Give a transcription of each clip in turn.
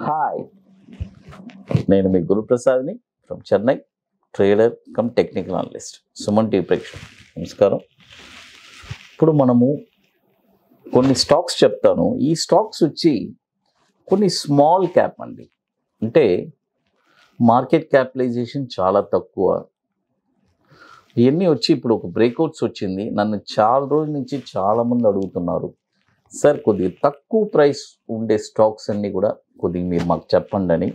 Hi, నేను మీ గురు ప్రసాద్ని from Chennai, trader cum technical analyst. Suman TV ప్రేక్షకులు నమస్కారం. ఇప్పుడు మనము కొన్ని స్టాక్స్ చెప్తాను. ఈ స్టాక్స్ వచ్చి కొన్ని స్మాల్ క్యాప్ అండి, అంటే మార్కెట్ క్యాపిటలైజేషన్ చాలా తక్కువ. ఇవన్నీ వచ్చి ఇప్పుడు ఒక బ్రేక్అవుట్స్ వచ్చింది. నన్ను చాలా రోజుల నుంచి చాలామంది అడుగుతున్నారు, సార్ కొద్దిగా తక్కువ ప్రైస్ ఉండే స్టాక్స్ అన్నీ కూడా కొద్దిగా మీరు మాకు చెప్పండి అని.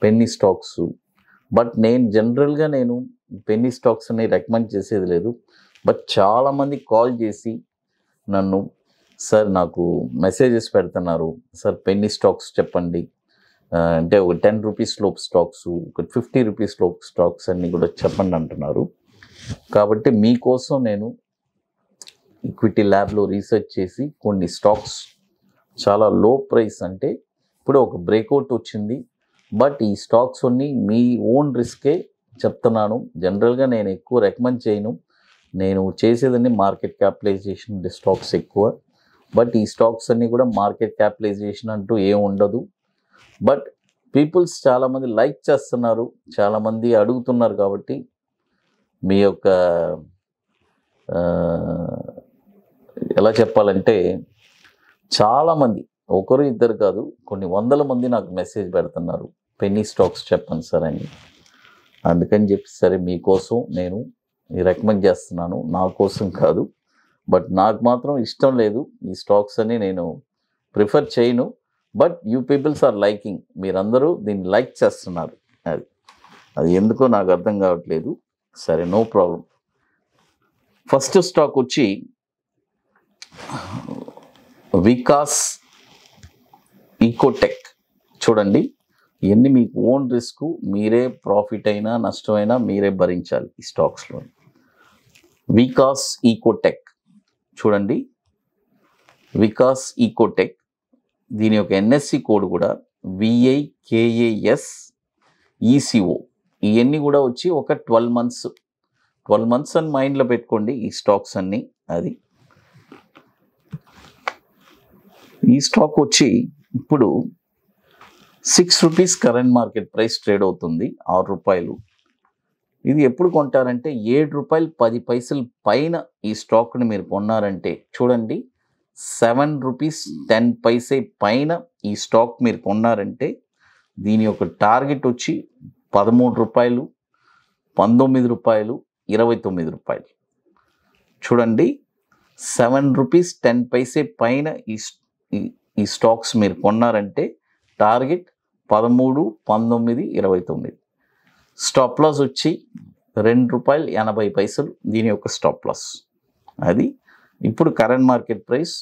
పెన్నీ స్టాక్స్, బట్ నేను జనరల్గా పెన్నీ స్టాక్స్ అని రికమెండ్ చేసేది లేదు. బట్ చాలామంది కాల్ చేసి నన్ను, సార్ నాకు మెసేజెస్ పెడుతున్నారు, సార్ పెన్నీ స్టాక్స్ చెప్పండి, అంటే ఒక 10 రూపీస్ లోపు స్టాక్స్, ఒక 50 రూపీస్ లోపు స్టాక్స్ అన్నీ కూడా చెప్పండి అంటున్నారు. కాబట్టి మీకోసం నేను ఈక్విటీ ల్యాబ్లో రీసెర్చ్ చేసి కొన్ని స్టాక్స్ చాలా లో ప్రైస్, అంటే ఇప్పుడు ఒక బ్రేక్అవుట్ వచ్చింది, బట్ ఈ స్టాక్స్ అన్నీ మీ ఓన్ రిస్కే చెప్తున్నాను. జనరల్గా నేను ఎక్కువ రికమెండ్ చేయను. నేను చేసేదని మార్కెట్ క్యాపిటలైజేషన్ ఉండే స్టాక్స్ ఎక్కువ, బట్ ఈ స్టాక్స్ అన్నీ కూడా మార్కెట్ క్యాపిటలైజేషన్ అంటూ ఏం ఉండదు. బట్ పీపుల్స్ చాలామంది లైక్ చేస్తున్నారు, చాలామంది అడుగుతున్నారు. కాబట్టి మీ యొక్క ఎలా చెప్పాలంటే చాలామంది, ఒకరు ఇద్దరు కాదు, కొన్ని వందల మంది నాకు మెసేజ్ పెడుతున్నారు, పెన్నీ స్టాక్స్ చెప్పండి సార్ అని. అందుకని చెప్పి సరే మీకోసం నేను రికమెండ్ చేస్తున్నాను, నా కోసం కాదు. బట్ నాకు మాత్రం ఇష్టం లేదు, ఈ స్టాక్స్ అని నేను ప్రిఫర్ చేయను. But you peoples are liking, మీరందరూ దీన్ని లైక్ చేస్తున్నారు. అది ఎందుకో నాకు అర్థం కావట్లేదు. సరే, నో ప్రాబ్లం. ఫస్ట్ స్టాక్ వచ్చి వికాస్ ఈకోటెక్. చూడండి, ఇవన్నీ మీకు ఓన్ రిస్క్, మీరే ప్రాఫిట్ అయినా నష్టమైనా మీరే భరించాలి ఈ స్టాక్స్లో. వికాస్ ఈకోటెక్ చూడండి, వికాస్ ఈకోటెక్, దీని యొక్క ఎన్ఎస్సి కోడ్ కూడా VIKAS ECO. ఇవన్నీ కూడా వచ్చి ఒక 12 మంత్స్ అని మైండ్లో పెట్టుకోండి ఈ స్టాక్స్ అన్నీ. అది ఈ స్టాక్ వచ్చి ఇప్పుడు 6 rupees current market price trade అవుతుంది, 6 రూపాయలు. ఇది ఎప్పుడు కొంటారంటే 7 రూపాయలు 10 పైసలు పైన ఈ స్టాక్ని మీరు కొన్నారంటే, చూడండి 7 రూపీస్ 10 పైసే పైన ఈ స్టాక్ మీరు కొన్నారంటే దీని యొక్క టార్గెట్ వచ్చి 13 రూపాయలు, 19 రూపాయలు, 29 రూపాయలు. చూడండి, 7 రూపీస్ 10 పైసే పైన ఈ స్టాక్స్ మీరు కొన్నారంటే టార్గెట్ 13, 19, 29. స్టాప్ లాస్ వచ్చి 2 రూపాయలు 80 పైసలు దీని యొక్క స్టాప్ లాస్. అది ఇప్పుడు కరెంట్ మార్కెట్ ప్రైస్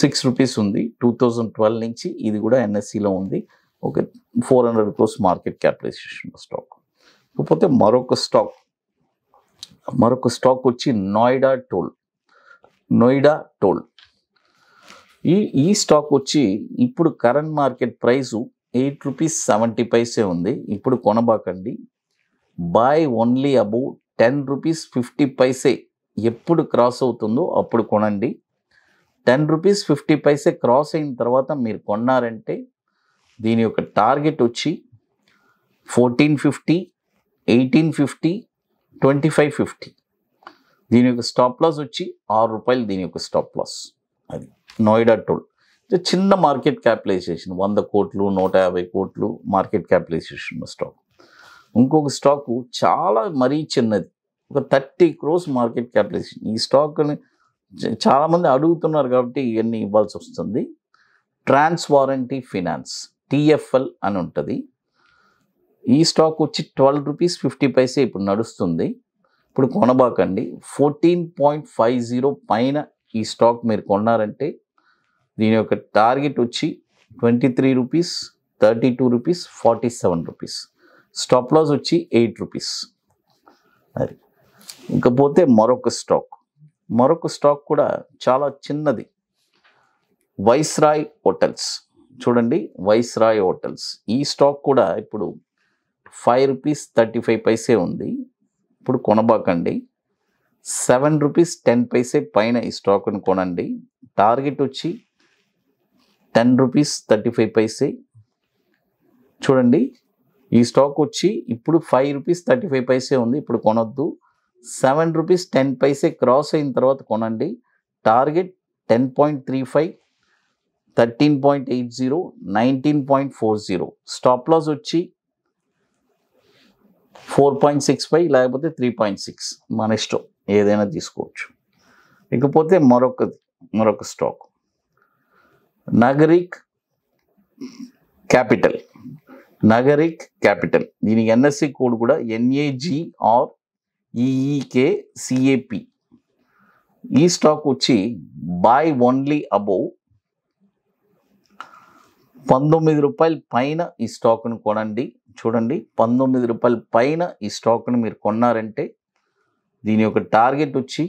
6 రూపీస్ ఉంది. 2012 నుంచి ఇది కూడా ఎన్ఎస్సిలో ఉంది. ఒక 400 crores మార్కెట్ క్యాపిటలైజేషన్ స్టాక్. కాకపోతే మరొక స్టాక్ వచ్చి నోయిడా టోల్. ఈ స్టాక్ వచ్చి ఇప్పుడు current market price 8 rupees 70 paise ఉంది. ఇప్పుడు కొనబాకండి, by only above 10 rupees 50 paise. ఎప్పుడు క్రాస్ అవుతుందో అప్పుడు కొనండి. 10 రూపీస్ 50 పైసే క్రాస్ అయిన తర్వాత మీరు కొన్నారంటే దీని యొక్క టార్గెట్ వచ్చి 1450, 1850, 2550. దీని యొక్క స్టాప్ లాస్ వచ్చి 6 రూపాయలు దీని యొక్క స్టాప్ లాస్. అది నోయిడా టోల్. చిన్న మార్కెట్ క్యాపిటలైజేషన్, 100 కోట్లు 150 కోట్లు మార్కెట్ క్యాపిటలైజేషన్ స్టాక్. ఇంకొక స్టాకు చాలా మరీ చిన్నది, ఒక 30 crores మార్కెట్ క్యాపిటలైజేషన్. ఈ స్టాక్ని చాలామంది అడుగుతున్నారు కాబట్టి ఇవన్నీ ఇవ్వాల్సి వస్తుంది. ట్రాన్స్ వారంటీ ఫినాన్స్, TFL అని ఉంటుంది. ఈ స్టాక్ వచ్చి 12 రూపీస్ 50 పైసే ఇప్పుడు నడుస్తుంది. ఇప్పుడు కొనబాకండి. 14.50 పైన ఈ స్టాక్ మీరు కొన్నారంటే దీని యొక్క టార్గెట్ వచ్చి 23 rupees, 32 rupees, 47 rupees. Stop loss వచ్చి 8 రూపీస్. అది ఇంకపోతే మరొక స్టాక్ కూడా చాలా చిన్నది, వైస్రాయ్ హోటల్స్. చూడండి, వైస్రాయ్ హోటల్స్. ఈ స్టాక్ కూడా ఇప్పుడు 5 రూపీస్ 35 పైసే ఉంది. ఇప్పుడు కొనబాకండి. 7 రూపీస్ 10 పైసే పైన ఈ స్టాక్ని కొనండి. టార్గెట్ వచ్చి ₹10.35 చూడండి. ఈ స్టాక్ వచ్చి ఇప్పుడు ₹5.35 ఉంది. ఇప్పుడు కొనొద్దు. ₹7.10 క్రాస్ అయిన తర్వాత కొనండి. టార్గెట్ 10.35, 13.80, 19.40. స్టాప్ లాస్ వచ్చి 4.65 లేకపోతే 3.6, మన ఇష్టం, ఏదైనా తీసుకోవచ్చు. ఇకపోతే మరొక స్టాక్ నగరిక్ క్యాపిటల్. దీనికి ఎన్ఎస్సి కోడ్ కూడా NAGREEKCAP. ఈ స్టాక్ వచ్చి బై ఓన్లీ అబౌవ్ ₹19 పైన ఈ స్టాక్ను కొనండి. చూడండి, ₹19 పైన ఈ స్టాక్ను మీరు కొన్నారంటే దీని యొక్క టార్గెట్ వచ్చి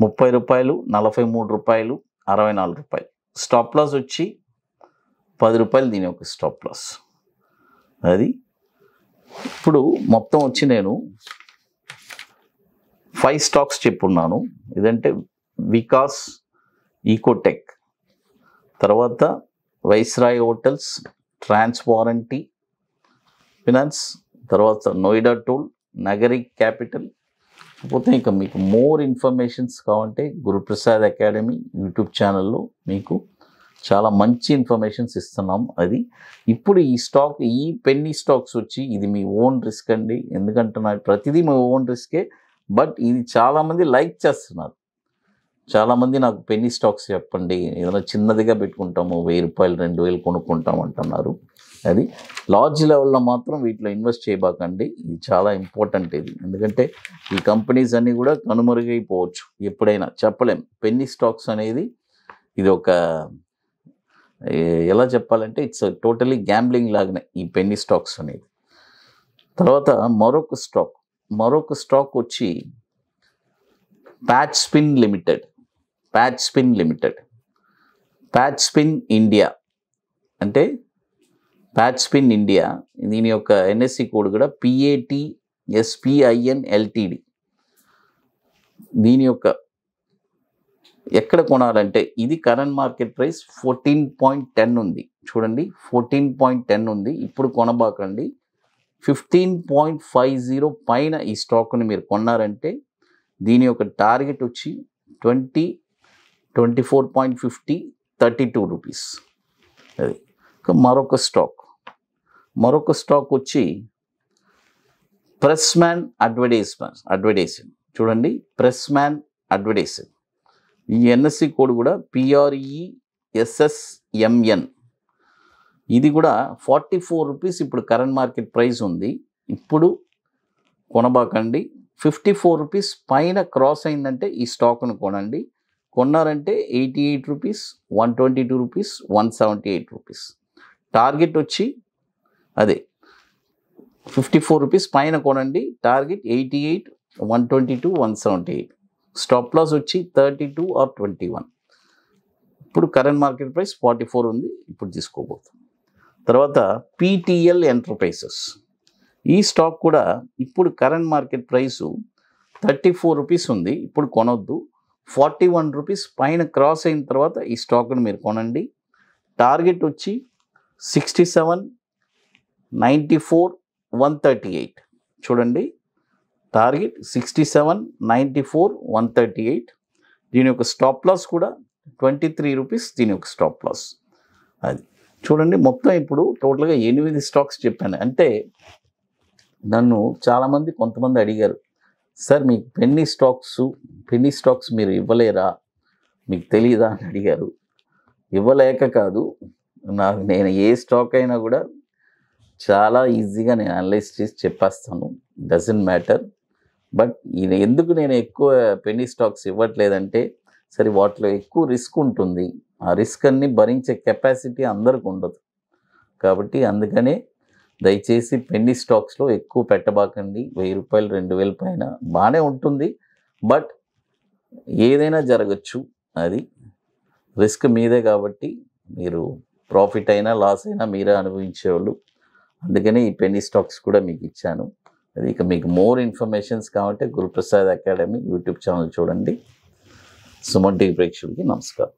₹30, ₹43, ₹64. స్టాప్ లాస్ వచ్చి ₹10 దీని యొక్క స్టాప్ లాస్. అది ఇప్పుడు మొత్తం వచ్చి నేను 5 స్టాక్స్ చెప్పున్నాను. ఇదంటే వికాస్ ఈకోటెక్, తర్వాత వైస్రాయ్ హోటల్స్, ట్రాన్స్ వారంటీ ఫినాన్స్, తర్వాత నోయిడా టూల్, నగరిక్ క్యాపిటల్. కాకపోతే ఇంకా మీకు మోర్ ఇన్ఫర్మేషన్స్ కావాలంటే గురుప్రసాద్ అకాడమీ యూట్యూబ్ ఛానల్లో మీకు చాలా మంచి ఇన్ఫర్మేషన్స్ ఇస్తున్నాం. అది ఇప్పుడు ఈ పెన్నీ స్టాక్స్ వచ్చి ఇది మీ ఓన్ రిస్క్ అండి. ఎందుకంటే ప్రతిదీ మీ ఓన్ రిస్కే. బట్ ఇది చాలామంది లైక్ చేస్తున్నారు. చాలామంది నాకు పెన్నీ స్టాక్స్ చెప్పండి, ఏదైనా చిన్నదిగా పెట్టుకుంటాము, ₹1000, ₹2000 కొనుక్కుంటాం అంటున్నారు. అది లార్జ్ లెవెల్లో మాత్రం వీటిలో ఇన్వెస్ట్ చేయబాకండి. ఇది చాలా ఇంపార్టెంట్. ఇది ఎందుకంటే ఈ కంపెనీస్ అన్నీ కూడా కనుమరుగైపోవచ్చు, ఎప్పుడైనా చెప్పలేం. పెన్నీ స్టాక్స్ అనేది ఇది ఒక ఎలా చెప్పాలంటే ఇట్స్ టోటలీ గ్యాంబ్లింగ్ లాగానే ఈ పెన్నీ స్టాక్స్ అనేది. తర్వాత మరొక స్టాక్ వచ్చి ప్యాచ్ స్పిన్ ఇండియా. అంటే ప్యాచ్ స్పిన్ ఇండియా, దీని యొక్క ఎన్ఎస్సి కోడ్ కూడా PATSPIN LTD. దీని యొక్క ఎక్కడ కొనాలంటే ఇది కరెంట్ మార్కెట్ ప్రైస్ 14.10 ఉంది. చూడండి, 14.10 ఉంది. ఇప్పుడు కొనబాకండి. 15.50 పైన ఈ స్టాక్ని మీరు కొన్నారంటే దీని యొక్క టార్గెట్ వచ్చి 20, 24.50, ₹32. అది మరొక స్టాక్ వచ్చి ప్రెస్మ్యాన్ అడ్వర్టైజింగ్. చూడండి, ప్రెస్మ్యాన్ అడ్వర్టైజింగ్. ఈ ఎన్ఎస్సి కోడ్ కూడా PRESSMN. ఇది కూడా ₹44 ఇప్పుడు కరెంట్ మార్కెట్ ప్రైస్ ఉంది. ఇప్పుడు కొనబాకండి. ₹54 పైన క్రాస్ అయిందంటే ఈ స్టాక్ను కొనండి. కొన్నారంటే ₹88, ₹122, ₹178. టార్గెట్ వచ్చి అదే ₹54 పైన కొనండి. టార్గెట్ 88, 122, 178. స్టాప్ లాస్ వచ్చి 32 or 21. ఇప్పుడు కరెంట్ మార్కెట్ ప్రైస్ 44 ఉంది. ఇప్పుడు తీసుకోబోతుంది. తర్వాత PTL ఎంటర్ప్రైజెస్. ఈ స్టాక్ కూడా ఇప్పుడు కరెంట్ మార్కెట్ ప్రైసు ₹34 ఉంది. ఇప్పుడు కొనొద్దు. ₹41 పైన క్రాస్ అయిన తర్వాత ఈ స్టాక్ను మీరు కొనండి. టార్గెట్ వచ్చి 67, 94, 138. చూడండి, టార్గెట్ 67, 94, 138. దీని యొక్క స్టాప్ లాస్ కూడా ₹23. దీని యొక్క స్టాప్ లాస్. అది చూడండి, మొత్తం ఇప్పుడు టోటల్గా 8 స్టాక్స్ చెప్పాను. అంటే నన్ను కొంతమంది అడిగారు, సార్ మీకు పెన్నీ స్టాక్స్ మీరు ఇవ్వలేరా, మీకు తెలియదా అని అడిగారు. ఇవ్వలేక కాదు, నేను ఏ స్టాక్ అయినా కూడా చాలా ఈజీగా నేను అనలైజ్ చేసి చెప్పేస్తాను. Doesn't matter. బట్ ఎందుకు నేను ఎక్కువ పెన్నీ స్టాక్స్ ఇవ్వట్లేదంటే, సరే వాటిలో ఎక్కువ రిస్క్ ఉంటుంది. ఆ రిస్క్ అన్ని భరించే కెపాసిటీ అందరికి ఉండదు. కాబట్టి అందుకనే దయచేసి పెన్నీ స్టాక్స్లో ఎక్కువ పెట్టబాకండి. ₹1000, ₹2000 పైన బాగానే ఉంటుంది. బట్ ఏదైనా జరగచ్చు. అది రిస్క్ మీదే. కాబట్టి మీరు ప్రాఫిట్ అయినా లాస్ అయినా మీరే అనుభవించేవాళ్ళు. అందుకని ఈ పెన్నీ స్టాక్స్ కూడా మీకు ఇచ్చాను. అది ఇక మీకు మోర్ ఇన్ఫర్మేషన్స్ కావాలంటే గురుప్రసాద్ అకాడమీ యూట్యూబ్ ఛానల్ చూడండి. సుమన్ టీవీ ప్రేక్షకులకి నమస్కారం.